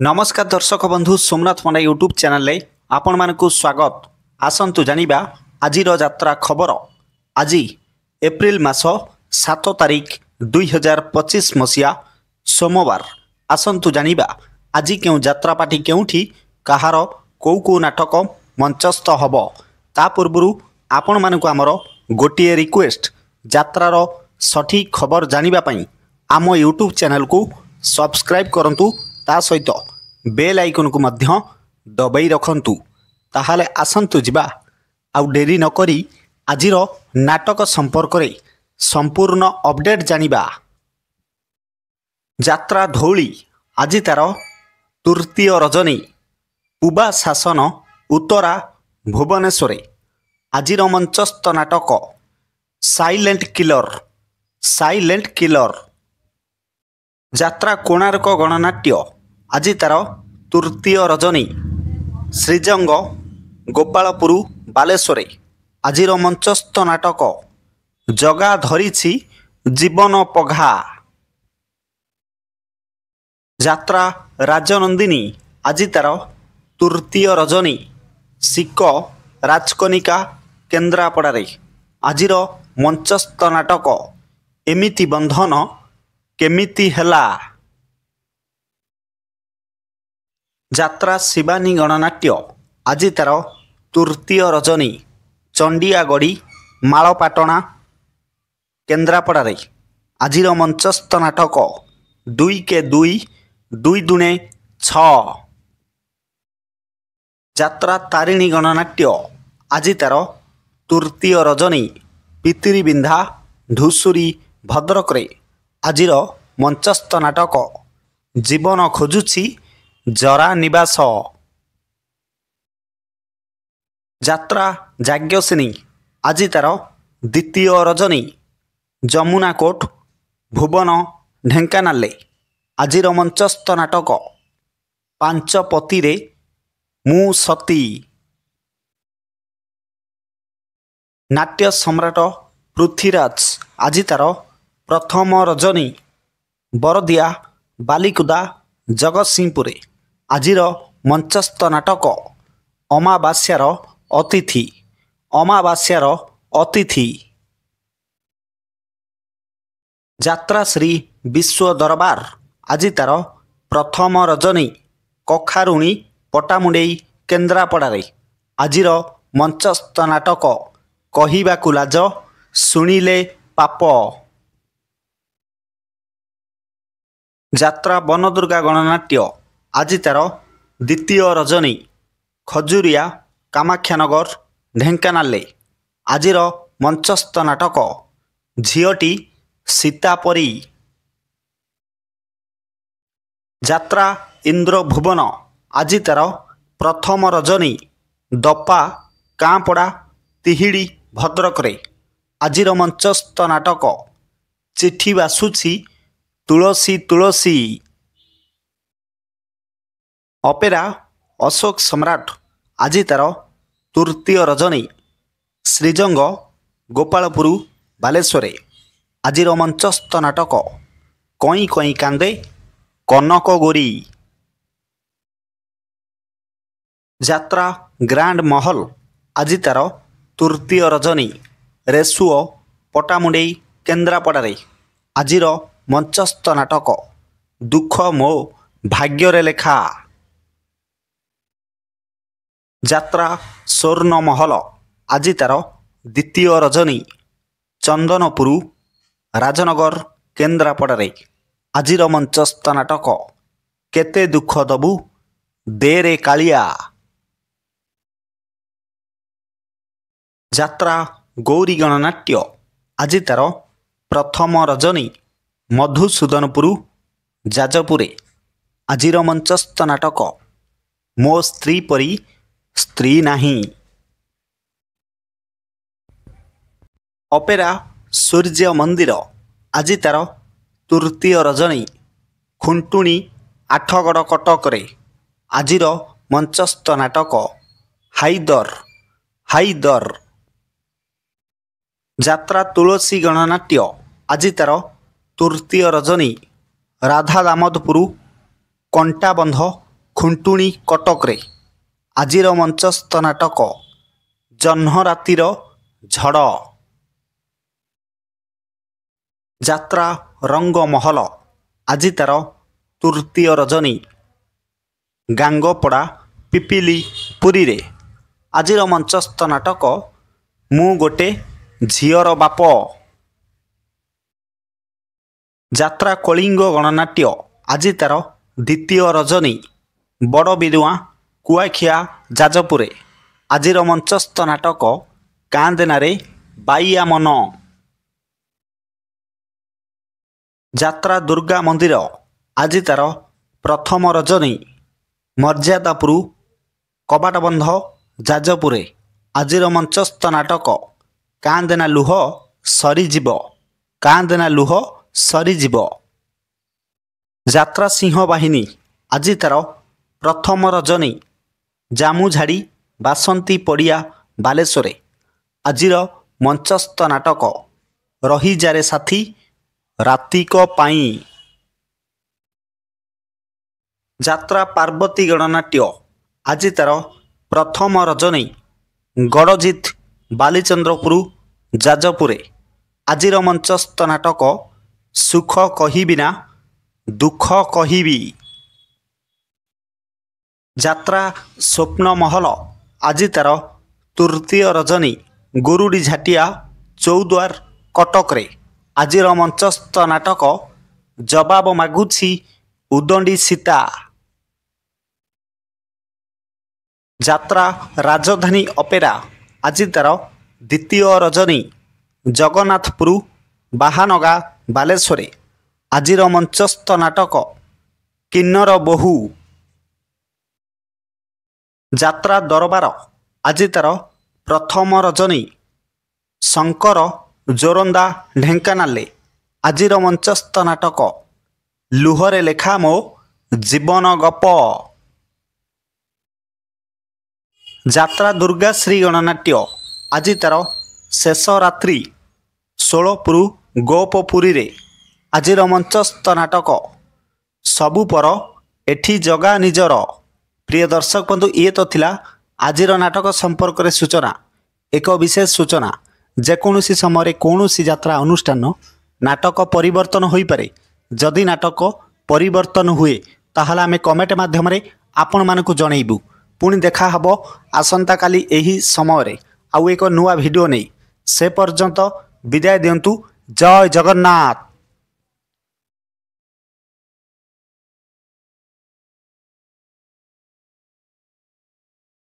नमस्कार दर्शक बंधु सोमनाथ पंडा यूट्यूब चैनल आपण मानकु स्वागत। आसंतु जानिबा आजिर यात्रा खबर। आज एप्रिल मास 7 तारिख 2025 मसीहा सोमवार। आसंतु जानिबा आज क्यों यात्रा पार्टी केउठी कहार कौ नाटक मंचस्थ हब। ता पूर्व आपण मानकु आमर गोटे रिक्वेस्ट, यात्रार सठिक खबर जानिबा पई आम यूट्यूब चैनल को सब्सक्राइब करंतु, ता सहित बेल आइकन को मध्य दबाई रखंतु। ताहाले आसंतु जिबा आउ डेरी न करी आजिर नाटक संपर्क रे संपूर्ण अपडेट जानिबा। यात्रा धौली आज तार तृतीय रजनी पूबा शासन उत्तरा भुवनेश्वर। आजिर मंचस्थ नाटक साइलेंट किलर। यात्रा कोणार्क गणनाट्य आज तार तृतीय रजनी श्रीजंग गोपालपुर बालेश्वर। आजिर मंचस्थ नाटक जगा धरिछि जीवन पघा। यात्रा राजनंदिनी आज तार तृतीय रजनी सिक राजकनिका केन्द्रापड़ारे। आजिर मंचस्थ नाटक एमिति बंधन केमिति हेला। यात्रा शिवानी गणनाट्य आज तार तृतीय रजनी चंडियागढ़ी मालपाटना केन्द्रापड़ारे। आजिर मंचस्थ नाटक 2 के 2 2 दुणे 6। यात्रा तारिणी गणनाट्य आज तार तृतीय रजनी पितृबिंधा धूसुरी भद्रक। आजिर मंचस्थ नाटक जीवन खोजुछि जरा निवास। यात्रा जाग्ञसेनी आज तार द्वितीय रजनी जमुना कोट भुवन ढेंकानाल। आजिर मंचस्थ नाटक पांच पतिरे मु सती। नाट्य सम्राट पृथ्वीराज आज तार प्रथम रजनी बरदिया बालिकुदा जगतसिंहपुर। आजिर मंचस्थ नाटक अमावास्यार अतिथि। यात्रा श्री विश्व दरबार आज तार प्रथम रजनी कखारुणी पटामुंडेई केन्द्रापड़ारे। आजिर मंचस्थ नाटक कहिबाकु लाज शुणिले पाप। यात्रा बनदुर्गा गणनाट्य आज तार द्वितीय रजनी खजुरिया कामाख्यानगर ढेंकानाल। आजिर मंचस्थ नाटक झियोटी सीतापरी। यात्रा इंद्र भुवन आज तार प्रथम रजनी दपा कांपड़ा तिहिड़ी भद्रक। आजिर मंचस्थ नाटक चिठी बासुछि तुलसी। अपेरा अशोक सम्राट आज तार तृतीय रजनी श्रीजंग गोपालपुर बालेश्वर। आजिर मंचस्थ नाटक कई कई कांदे कनक गोरी। यात्रा ग्रांड महल आज तार तृतीय रजनी रेसुओ पटामुंडेई केन्द्रापड़ारे। आजिर मंचस्थ नाटक दुख मो भाग्ୟରେ लेखा। यात्रा स्वर्ण महल आज तार द्वितीय रजनी चंदनपुर राजनगर केन्द्रापड़ारे। आजिर मंचस्थ नाटक केते दुख दबु देरे कालिया। यात्रा गौरी गणनाट्य आज तार प्रथम रजनी मधुसूदनपुर जाजपुर। आजिर मंचस्थ नाटक मो स्त्री परी स्त्री नहीं। अपेरा सूर्य मंदिर आज तार तृतीय रजनी खुंटुणी आठगड़ कटक। आजिर मंचस्थ नाटक हाइदर। यात्रा तुलसी गणनाट्य आज तार तृतीय रजनी राधा दामोदपुर कंटाबंध ଖୁଣ୍ଟୁଣି କଟକରେ ଆଜିର ମଞ୍ଚସ୍ଥ ନାଟକ ଜହ୍ନ ରାତିର ଝଡ଼। ଯାତ୍ରା ରଙ୍ଗମହଲ ଆଜି ତାର ତୃତୀୟ ରଜନୀ। ଗାଙ୍ଗପଡ଼ା ପିପିଲି ପୁରୀରେ ଆଜିର ମଞ୍ଚସ୍ଥ ନାଟକ ମୁଁ ଗୋଟେ ଝିଅର ବାପ। ଯାତ୍ରା କଳିଙ୍ଗ ଗଣନାଟ୍ୟ ଆଜି ତାର ଦ୍ୱିତୀୟ ରଜନୀ। ବଡ଼ ବିରୁଆଁ କୁଆଖିଆ ଯାଜପୁରେ ଆଜିର ମଞ୍ଚସ୍ଥ ନାଟକ କାନ୍ଦେନାରେ ବାଇଆ ମନ। ଯାତ୍ରା ଦୁର୍ଗା ମନ୍ଦିର ଆଜି ତାର ପ୍ରଥମ ରଜନୀ। ମର୍ଯ୍ୟାଦାପୁର କବାଟବନ୍ଧ ଯାଜପୁରେ ଆଜିର ମଞ୍ଚସ୍ଥ ନାଟକ କାନ୍ଦେନା ଲୁହ ସରିଯିବ, କାନ୍ଦେନା ଲୁହ ସରିଯିବ। ଯାତ୍ରା ସିଂହ ବାହିନୀ ଆଜି ତାର ପ୍ରଥମ ରଜନୀ। ଜାମୁଝାଡ଼ି ବାସନ୍ତୀ ପଡ଼ିଆ ବାଲେଶ୍ୱରରେ ଆଜିର ମଞ୍ଚସ୍ଥ ନାଟକ ରହିଯାରେ ସାଥୀ ରାତିକ ପାଇଁ। ଯାତ୍ରା ପାର୍ବତୀ ଗଣନାଟ୍ୟ ଆଜି ତାର ପ୍ରଥମ ରଜନୀ। ଗଡ଼ଜିତ ବାଲିଚନ୍ଦ୍ରପୁର ଯାଜପୁରରେ ଆଜିର ମଞ୍ଚସ୍ଥ ନାଟକ ସୁଖ କହିବି ନା ଦୁଃଖ କହିବି। ଯାତ୍ରା ସ୍ୱପ୍ନମହଲ ଆଜି ତାର ତୃତୀୟ ରଜନୀ। ଗୁରୁଡ଼ି ଝାଟିଆ ଚୌଦ୍ୱାର କଟକରେ ଆଜିର ମଞ୍ଚସ୍ଥ ନାଟକ ଜବାବ ମାଗୁଛି ଉଦଣ୍ଡି ସୀତା। ଯାତ୍ରା ରାଜଧାନୀ ଅପେରା ଆଜି ତାର ଦ୍ୱିତୀୟ ରଜନୀ। ଜଗନ୍ନାଥପୁର ବାହାନଗା ବାଲେଶ୍ୱରରେ ଆଜିର ମଞ୍ଚସ୍ଥ ନାଟକ କିନ୍ନର ବୋହୂ। ଯାତ୍ରା ଦରବାର ଆଜି ତାର ପ୍ରଥମ ରଜନୀ। ଶଙ୍କର ଜୋରନ୍ଦା ଢେଙ୍କାନାଳରେ ଆଜିର ମଞ୍ଚସ୍ଥ ନାଟକ ଲୁହରେ ଲେଖା ମୋ ଜୀବନ ଗପ। ଯାତ୍ରା ଦୁର୍ଗାଶ୍ରୀ ଗଣନାଟ୍ୟ ଆଜି ତାର ଶେଷ ରାତ୍ରି। ଷୋଳପୁର ଗୋପପୁରୀରେ ଆଜିର ମଞ୍ଚସ୍ଥ ନାଟକ ସବୁ ପର ଏଠି ଜଗା ନିଜର। ପ୍ରିୟ ଦର୍ଶକ ବନ୍ଧୁ, ଇଏ ତ ଥିଲା ଆଜିର ନାଟକ ସମ୍ପର୍କରେ ସୂଚନା। ଏକ ବିଶେଷ ସୂଚନା, ଯେକୌଣସି ସମୟରେ କୌଣସି ଯାତ୍ରା ଅନୁଷ୍ଠାନ ନାଟକ ପରିବର୍ତ୍ତନ ହୋଇପାରେ। ଯଦି ନାଟକ ପରିବର୍ତ୍ତନ ହୁଏ ତାହେଲେ ଆମେ କମେଣ୍ଟ ମାଧ୍ୟମରେ ଆପଣମାନଙ୍କୁ ଜଣାଇବୁ। ପୁଣି ଦେଖା ହେବ ଆସନ୍ତାକାଲି ଏହି ସମୟରେ ଆଉ ଏକ ନୂଆ ଭିଡ଼ିଓ ନେଇ। ସେ ପର୍ଯ୍ୟନ୍ତ ବିଦାୟ ଦିଅନ୍ତୁ। ଜୟ ଜଗନ୍ନାଥ।